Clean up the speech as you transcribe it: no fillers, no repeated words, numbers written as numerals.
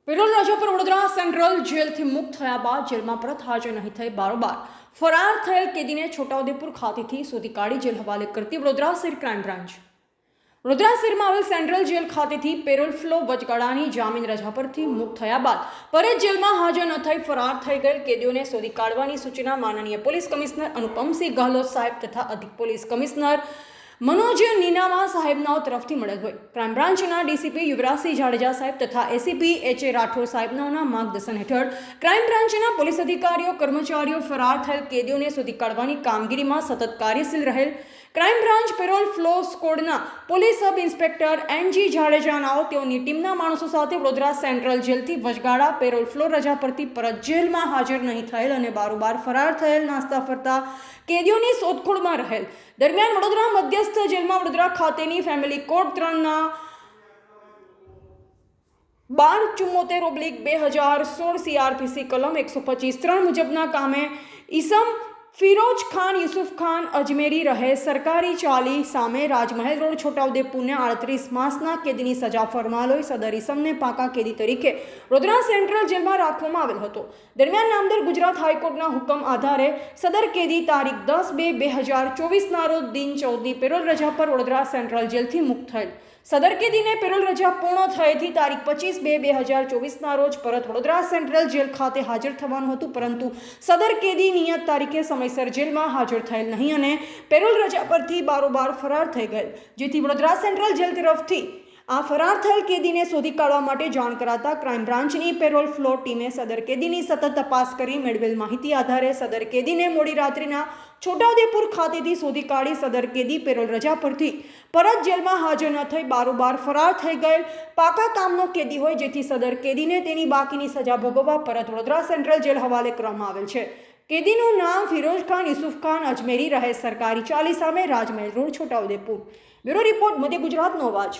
Parole રજા પર Vadodara central જેલથી મુક્ત થયા બાદ જેલમાં પરત હાજર નહીં થઈ બારોબાર ફરાર થયેલ કેદીને છોટાઉદેપુર ખાતેથી શોધી કાઢી જેલ હવાલે કરતી વડોદરા શહેર ક્રાઇમ બ્રાન્ચ વડોદરા શહેરમાં આવેલ સેન્ટ્રલ જેલ ખાતેથી પેરોલ ફ્લો વચગાળાની જામીન રજા પરથી મુક્ત થયા બાદ પરત જેલમાં હાજર ન થઈ ફરાર થઈ ગયેલ કેદીઓને શોધી કાઢવાની સૂચના માનનીય પોલીસ કમિશનર અનુપમસિંહ ગહલોત સાહેબ તથા અધિક પોલીસ કમિશનર मनोज नीनामा साहेबनाओ तरफथी मळेल होय। क्राइम ब्रांचना डीसीपी युवराजसिंह जाडेजा साहेब तथा एसीपी एच.ए. राठौर साहेबनाओना मार्गदर्शन हेठळ क्राइम ब्रांचना पोलीस अधिकारीओ कर्मचारीओ फरार थયેલ કેદીઓને શોધી કાઢવાની કામગીરીમાં સતત કાર્યશીલ રહેલ ક્રાઇમ બ્રાન્ચ પેરોલ ફ્લો સ્કોડના પોલીસ સબ ઇન્સ્પેક્ટર એનજી જાડેજાનાઓ તેઓની ટીમના માણસો સાથે વડોદરા સેન્ટ્રલ જેલથી વચગાળા પેરોલ ફ્લો રજા પરથી પરત જેલમાં હાજર નહીં થયેલ અને બારોબાર ફરાર થયેલ નાસ્તા ફરતા કેદીઓની શોધખોળમાં રહેલ દરમિયાન વડોદરા મધ્યસ્થ જેલમાં વડોદરા ખાતેની ફેમિલી કોર્ટ 3ના 1274/2016 CRPC કલમ 125(3) મુજબના કામે ઈસમ ફિરોજ ખાન યુસુફ ખાન અજમેરી રહે સરકારી ચાલી સામે રાજમહેલ રોડ છોટાઉદેપુરને 38 માસના કેદીની સજા ફરમાવેલ હોય સદર ઈસમને પાકા કેદી તરીકે વડોદરા સેન્ટ્રલ જેલમાં રાખવામાં આવેલ હતો। દરમિયાન નામદાર ગુજરાત હાઈકોર્ટના હુકમ આધારે સદર કેદી તારીખ 10/2/2024 ના રોજ દિન 14ની પેરોલ રજા પર વડોદરા સેન્ટ્રલ જેલથી મુક્ત થયેલ। સદર કેદીને પેરોલ રજા પૂર્ણ થયેથી તારીખ 25/2/2024 ના રોજ પરત વડોદરા સેન્ટ્રલ જેલ ખાતે હાજર થવાનું હતું, પરંતુ સદર કેદી નિયત તારીખે સમયસર જેલમાં હાજર થયેલ નહીં અને પેરોલ રજા પરથી બારોબાર ફરાર થઈ ગયેલ, જેથી વડોદરા સેન્ટ્રલ જેલ તરફથી આ ફરાર થયેલ કેદીને શોધી કાઢવા માટે જાણ કરાતા ક્રાઇમ બ્રાન્ચની પેરોલ ફ્લો ટીમે સદર કેદીની સતત તપાસ કરી મેળવેલ માહિતી આધારે સદર કેદીને મોડી રાત્રિના છોટાઉદેપુર ખાતેથી શોધી કાઢી સદર કેદી પેરોલ રજા પરથી પરત જેલમાં હાજર ન થઈ બારોબાર ફરાર થઈ ગયેલ પાકા કામનો કેદી હોય, જેથી સદર કેદીને તેની બાકીની સજા ભોગવવા પરત વડોદરા સેન્ટ્રલ જેલ હવાલે કરવામાં આવેલ છે। કેદીનું નામ ફિરોજ ખાન યુસુફ ખાન અજમેરી રહે સરકારી ચાલી સામે રાજમહેલ રોડ છોટાઉદેપુર। બ્યુરો રિપોર્ટ મધ્ય ગુજરાતનો અવાજ।